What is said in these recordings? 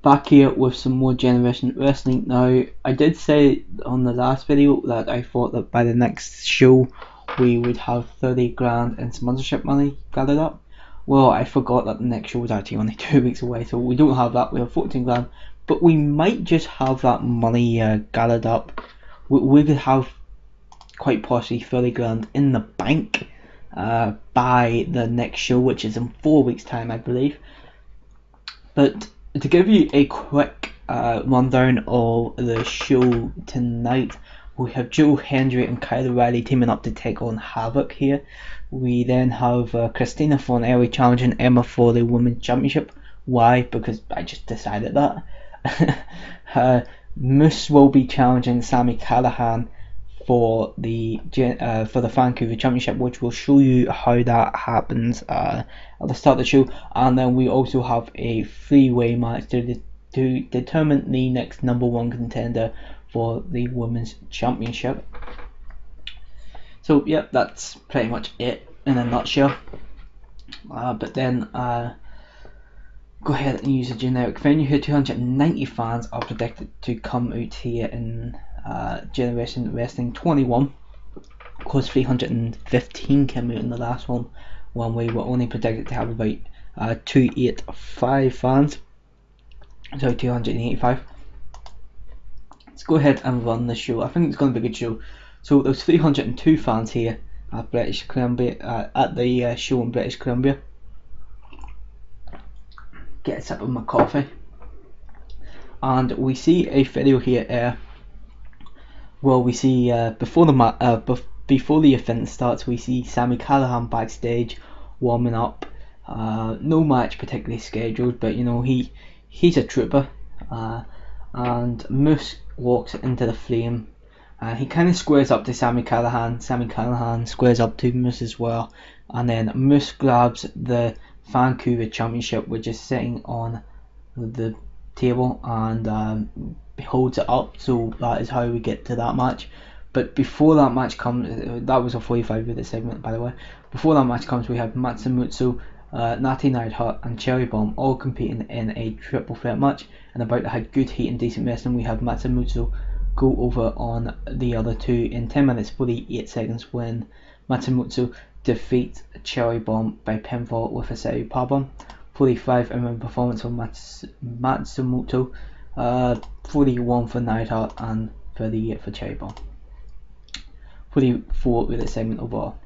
back here with some more Generation Wrestling. Now, I did say on the last video that I thought that by the next show we would have 30 grand in sponsorship money gathered up. Well, I forgot that the next show was actually only 2 weeks away, so we don't have that. We have 14 grand, but we might just have that money gathered up. We could have quite possibly 30 grand in the bank by the next show, which is in 4 weeks time, I believe. But to give you a quick rundown of the show tonight, we have Joe Hendry and Kyle O'Reilly teaming up to take on Havoc here. We then have Christina Fornelli challenging Emma for the Women's Championship. Why? Because I just decided that. Moose will be challenging Sami Callihan for the Vancouver Championship, which will show you how that happens at the start of the show. And then we also have a three-way match to determine the next #1 contender for the Women's Championship. So yeah, that's pretty much it in a nutshell. But then go ahead and use a generic venue here. 290 fans are predicted to come out here in Generation Wrestling 21. Of course, 315 came out in the last one, when we were only predicted to have about 285 fans. So 285. Let's go ahead and run the show. I think it's going to be a good show. So there's 302 fans here at British Columbia, at the show in British Columbia. Get a sip of my coffee, and we see a video here. Well, we see before the event starts, we see Sami Callihan backstage warming up. No match particularly scheduled, but you know he's a trooper. And Moose walks into the flame. He kind of squares up to Sami Callihan. Sami Callihan squares up to Moose as well, and then Moose grabs the Vancouver Championship, which is sitting on the table, and holds it up. So that is how we get to that match. But before that match comes, that was a 45-minute segment, by the way. Before that match comes, we have Matsumutsu, Natty Neidhart and Cherry Bomb all competing in a triple threat match, and about to have good heat and decent wrestling. We have Matsumutsu go over on the other two in 10 minutes 48 seconds when Matsumutsu defeats Cherry Bomb by pinfall with a Seru Powerbomb. 45 in performance from Matsumoto, 41 for Neidhart and 38 for Cherry Bomb. 44 with a segment overall.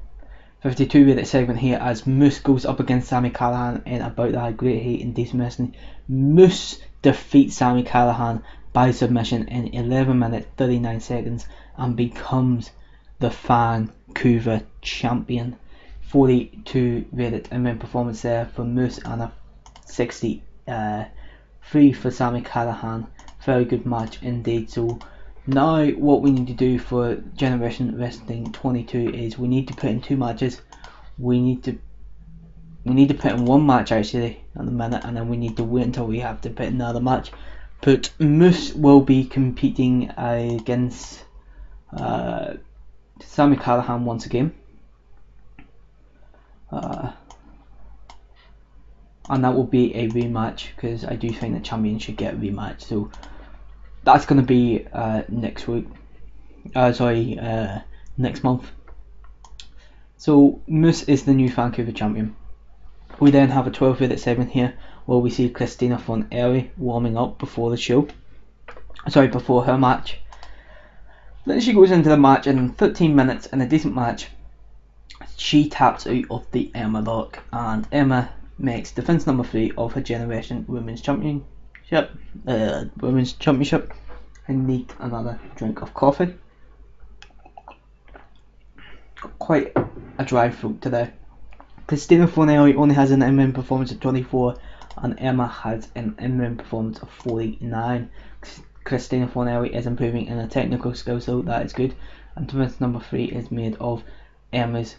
52 with a segment here as Moose goes up against Sami Callihan in about that great heat and decent wrestling. Moose defeats Sami Callihan by submission in 11 minutes 39 seconds and becomes the Vancouver champion. 42 rated in-ring performance there for Moose and a 63 for Sami Callihan. Very good match indeed. So now what we need to do for Generation Wrestling 22 is we need to put in 2 matches. We need to put in 1 match actually at the minute, and then we need to wait until we have to put in another match. But Moose will be competing against Sami Callihan once again. And that will be a rematch, because I do think the champion should get a rematch. So that's going to be next week. Next month. So Moose is the new Vancouver champion. We then have a 12-minute segment here where we see Christina Fornelli warming up before the show. Before her match. Then she goes into the match, and in 13 minutes in a decent match, she taps out of the Emma lock, and Emma makes defense number 3 of her Generation Women's Championship. I need another drink of coffee. Quite a dry throat today. Christina Fornelli only has an in-ring performance of 24, and Emma has an in-ring performance of 49. Christina Fornelli is improving in her technical skills, so that is good. And defense number 3 is made of Emma's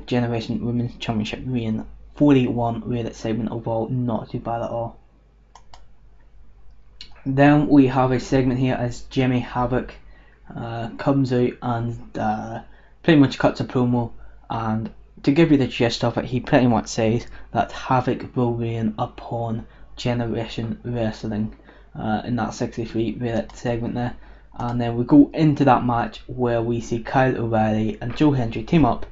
Generation Women's Championship reign. 41 rated segment overall, not too bad at all. Then we have a segment here as Jimmy Havoc comes out and pretty much cuts a promo, and to give you the gist of it, he pretty much says that Havoc will reign upon Generation Wrestling. in that 63-minute segment there. And then we go into that match where we see Kyle O'Reilly and Joe Hendry team up,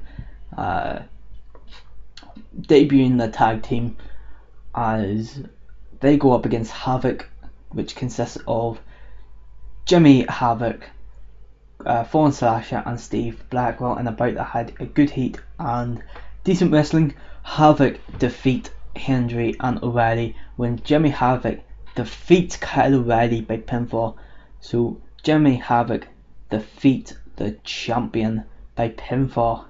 debuting the tag team as they go up against Havoc, which consists of Jimmy Havoc, Fallen Slasher and Steve Blackwell in a bout that had a good heat and decent wrestling. Havoc defeat Hendry and O'Reilly when Jimmy Havoc defeats Kyle O'Reilly by pinfall. So Jimmy Havoc defeat the champion by pinfall.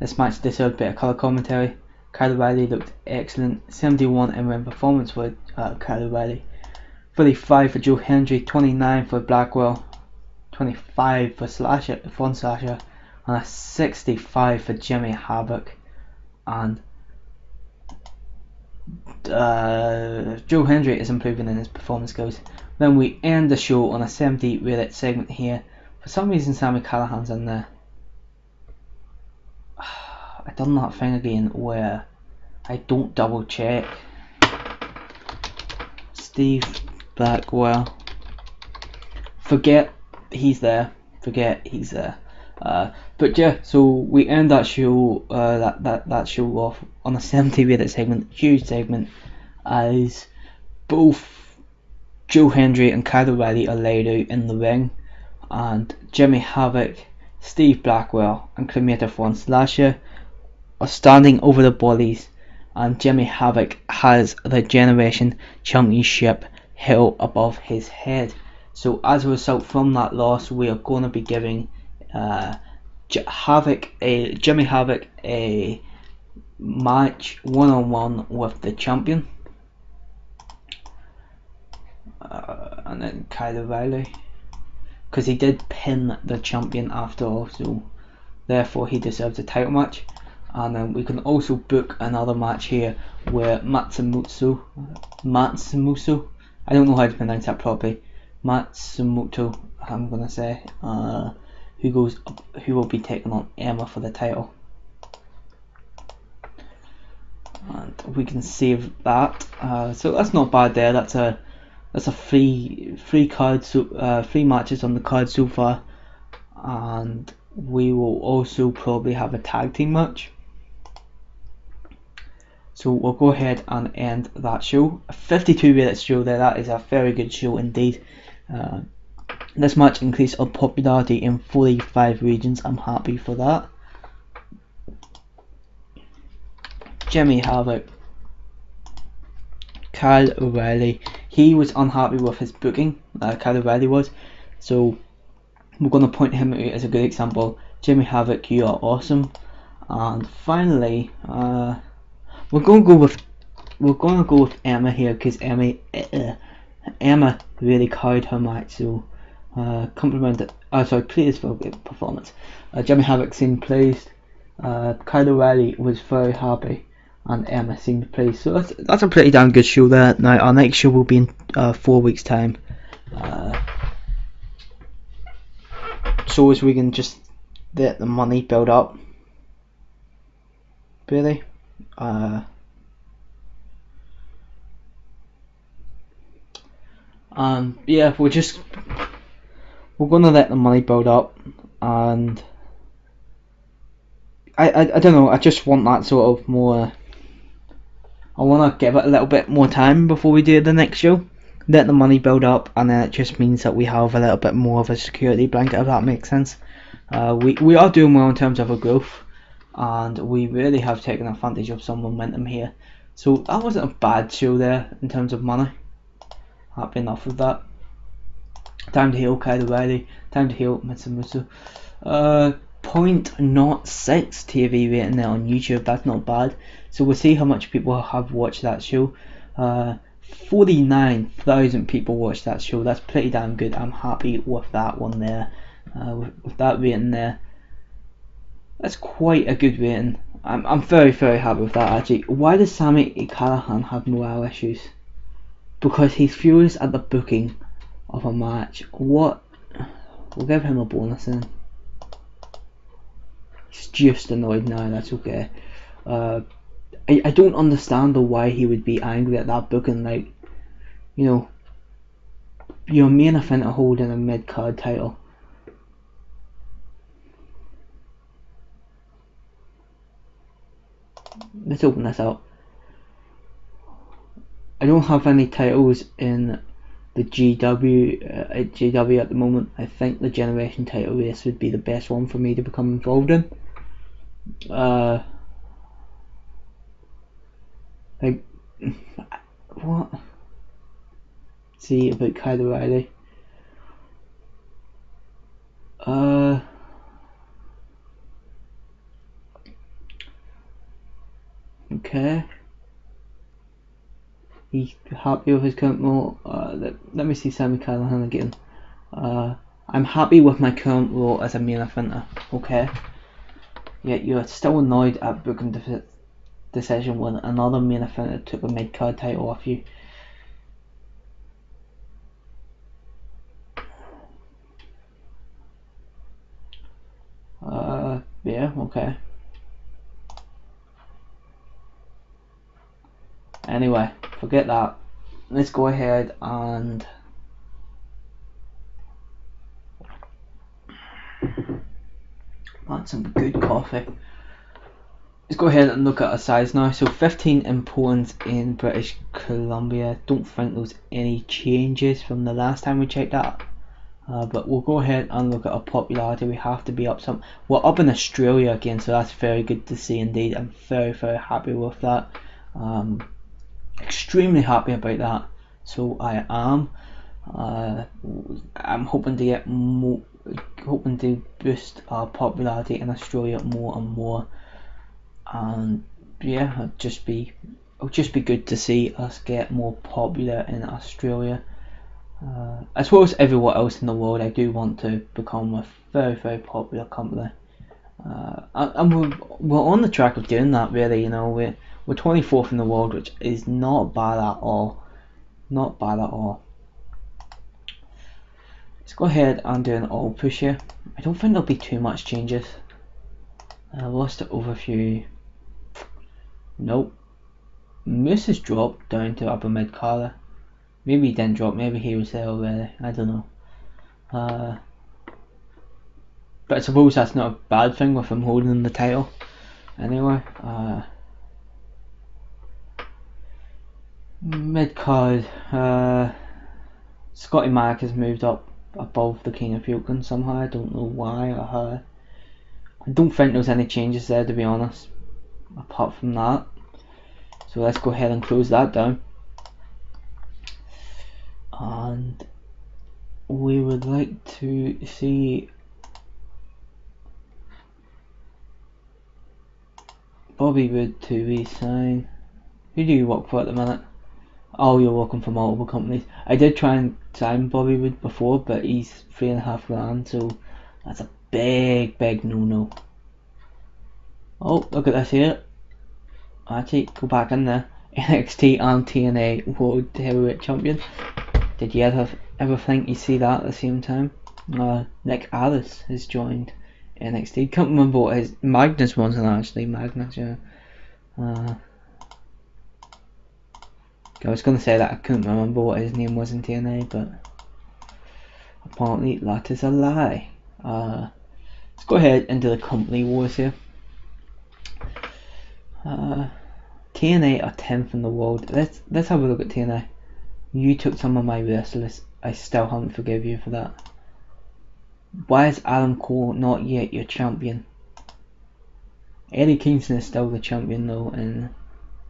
This match deserved a bit of colour commentary. Kyle O'Reilly looked excellent. 71 in-ring performance for Kyle O'Reilly. 35 for Joe Hendry, 29 for Blackwell, 25 for Fallen Slasher, and a 65 for Jimmy Havoc. And Joe Hendry is improving in his performance skills. Then we end the show on a 70-minute segment here. For some reason Sami Callihan's in there. I done that thing again where I don't double check. Steve Blackwell. Forget he's there. But yeah, so we end that show that show off on a 70-minute segment, huge segment, as both Joe Hendry and Kyle O'Reilly are laid out in the ring, and Jimmy Havoc, Steve Blackwell and Cremator Fallen Slasher are standing over the bodies, and Jimmy Havoc has the Generation Championship held above his head. So as a result from that loss, we are going to be giving Jimmy Havoc a match one-on-one with the champion, and then Kyle O'Reilly, because he did pin the champion after all, so therefore he deserves a title match. And then we can also book another match here where Matsumoto, I don't know how to pronounce that properly, Matsumoto, I'm gonna say, who will be taking on Emma for the title. And we can save that. So that's not bad there. That's a free card, so 3 matches on the card so far, and we will also probably have a tag team match. So we'll go ahead and end that show. A 52-minute show there. That is a very good show indeed. This match increased our popularity in 45 regions. I'm happy for that. Jimmy Havoc, Kyle O'Reilly. He was unhappy with his booking. Kyle O'Reilly was. So we're going to point him out as a good example. Jimmy Havoc, you are awesome. And finally, we're going to go with Emma here, because Emma really carried her match. So complimented. Praised for a good performance. Jimmy Havoc seemed pleased. Kyle O'Reilly was very happy, and Emma seemed pleased. So that's a pretty damn good show there. Now our next show will be in 4 weeks' time. So as we can just let the money build up. Really. Yeah, we're gonna let the money build up, and I don't know, I just want that sort of more, I want to give it a little bit more time before we do the next show, let the money build up, and then it just means that we have a little bit more of a security blanket, if that makes sense. We are doing well in terms of our growth, and we really have taken advantage of some momentum here. So that wasn't a bad show there in terms of money. Happy enough with that. Time to heal Kyle O'Reilly. Time to heal Matsumoto. 0.06 TV rating there on YouTube. That's not bad. So we'll see how much people have watched that show. 49,000 people watched that show. That's pretty damn good. I'm happy with that one there. With that rating there. That's quite a good rating. I'm very, very happy with that actually. Why does Sami Callihan have morale issues? Because he's furious at the booking of a match. What? We'll give him a bonus then. He's just annoyed now, that's okay. I don't understand though why he would be angry at that booking. Like, you know, your main eventer holding a mid-card title. Let's open this up. I don't have any titles in the GW at the moment. I think the Generation title race would be the best one for me to become involved in. Like, what? See about Kyle O'Reilly. Okay. He's happy with his current role. Let me see Sami Callihan again. I'm happy with my current role as a main eventer. Okay. Yet you're still annoyed at booking decision when another main eventer took a mid-card title off you. Yeah, okay. Anyway, forget that. Let's go ahead and that's some good coffee. Let's go ahead and look at our size now. So 15 in Poland in British Columbia. Don't think there's any changes from the last time we checked that. But we'll go ahead and look at our popularity. We have to be up some. We're up in Australia again, so that's very good to see indeed. I'm very, very happy with that. Extremely happy about that. So I am. I'm hoping to get more. Hoping to boost our popularity in Australia more and more. And yeah, it'll just be good to see us get more popular in Australia. As well as everywhere else in the world, I do want to become a very, very popular company, and we're on the track of doing that. Really, you know, we're 24th in the world, which is not bad at all. Not bad at all. Let's go ahead and do an all push here. I don't think there'll be too much changes. Lost the overview. Nope. Moose has dropped down to upper mid card. Maybe he didn't drop, maybe he was there already, I don't know. But I suppose that's not a bad thing with him holding the title. Anyway, mid card, Scotty Mac has moved up above the King of Yukon somehow. I don't know why or how. I don't think there's any changes there, to be honest, apart from that. So let's go ahead and close that down. And we would like to see Bobby Wood to resign. Who do you work for at the minute? Oh, you're working for multiple companies. I did try and sign Bobby Wood before, but he's $3.5 grand, so that's a big no. Oh, look at this here. Actually, go back in there. NXT and TNA World Heavyweight Champion. Did you ever think you'd see that at the same time? Nick Alice has joined NXT. Can't remember what his Magnus wasn't actually. Magnus, yeah. I was gonna say that I couldn't remember what his name was in TNA, but apparently that is a lie. Let's go ahead into the company wars here. TNA are 10th in the world. Let's have a look at TNA. You took some of my wrestlers. I still haven't forgive you for that. Why is Adam Cole not yet your champion? Eddie Kingston is still the champion though in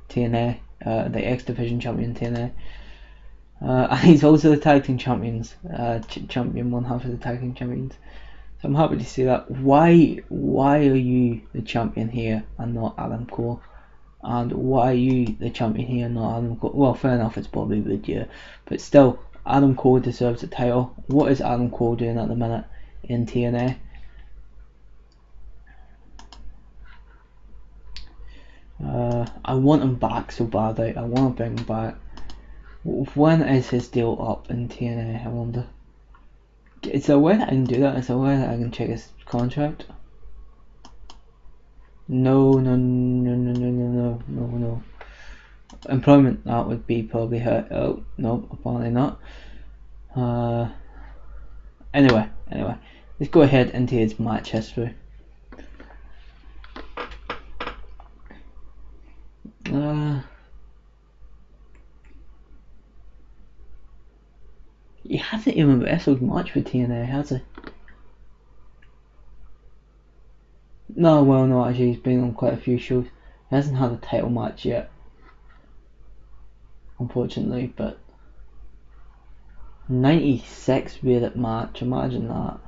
TNA, the X Division champion in TNA. And he's also the tag team champions, champion, one half of the tag team champions. So I'm happy to see that. Why are you the champion here and not Adam Cole? And why are you the champion here and not Adam Cole? Well, fair enough, it's Bobby Wood, yeah, but still, Adam Cole deserves the title. What is Adam Cole doing at the minute in TNA? I want him back so badly. I want to bring him back. When is his deal up in TNA, I wonder? Is there a way that I can do that? Is there a way that I can check his contract? No. Employment, that would be probably her. Oh, no, apparently not. Anyway, let's go ahead into his match history. He hasn't even wrestled much for TNA, has he? No, well, no, actually, he's been on quite a few shows. He hasn't had a title match yet, unfortunately, but 96 rated match, imagine that.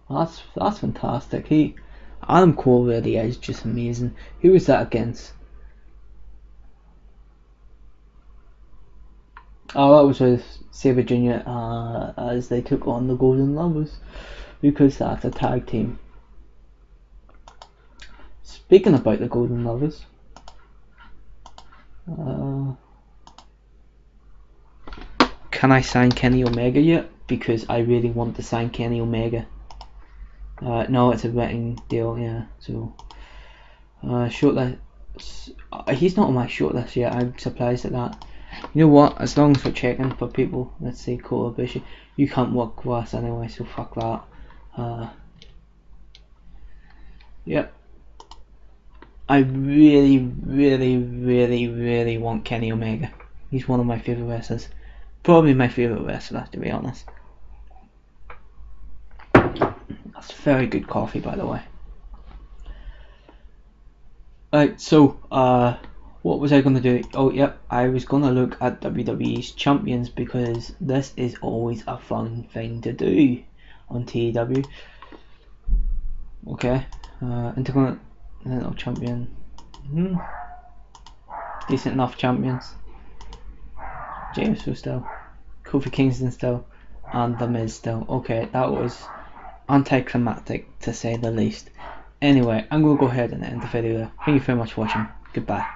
That's fantastic. Adam Cole really is just amazing. Who was that against? Oh, that was with Sabre Jr. As they took on the Golden Lovers, because that's a tag team. Speaking about the Golden Lovers, can I sign Kenny Omega yet? Because I really want to sign Kenny Omega. No, it's a written deal, yeah. So, shortlist. He's not on my shortlist yet. I'm surprised at that. You know what? As long as we're checking for people, let's say Kota Ibushi. You can't work with us anyway, so fuck that. Yep. I really want Kenny Omega. He's one of my favourite wrestlers. Probably my favourite wrestler, to be honest. That's very good coffee, by the way. Right, so, what was I going to do? Oh, yep, I was going to look at WWE's champions, because this is always a fun thing to do on TEW. Okay, Intercontinental Champion. Decent enough champions. James Woo still, Kofi Kingston still, and The Miz still. Okay, that was anticlimactic to say the least. Anyway, I'm going to go ahead and end the video there. Thank you very much for watching. Goodbye.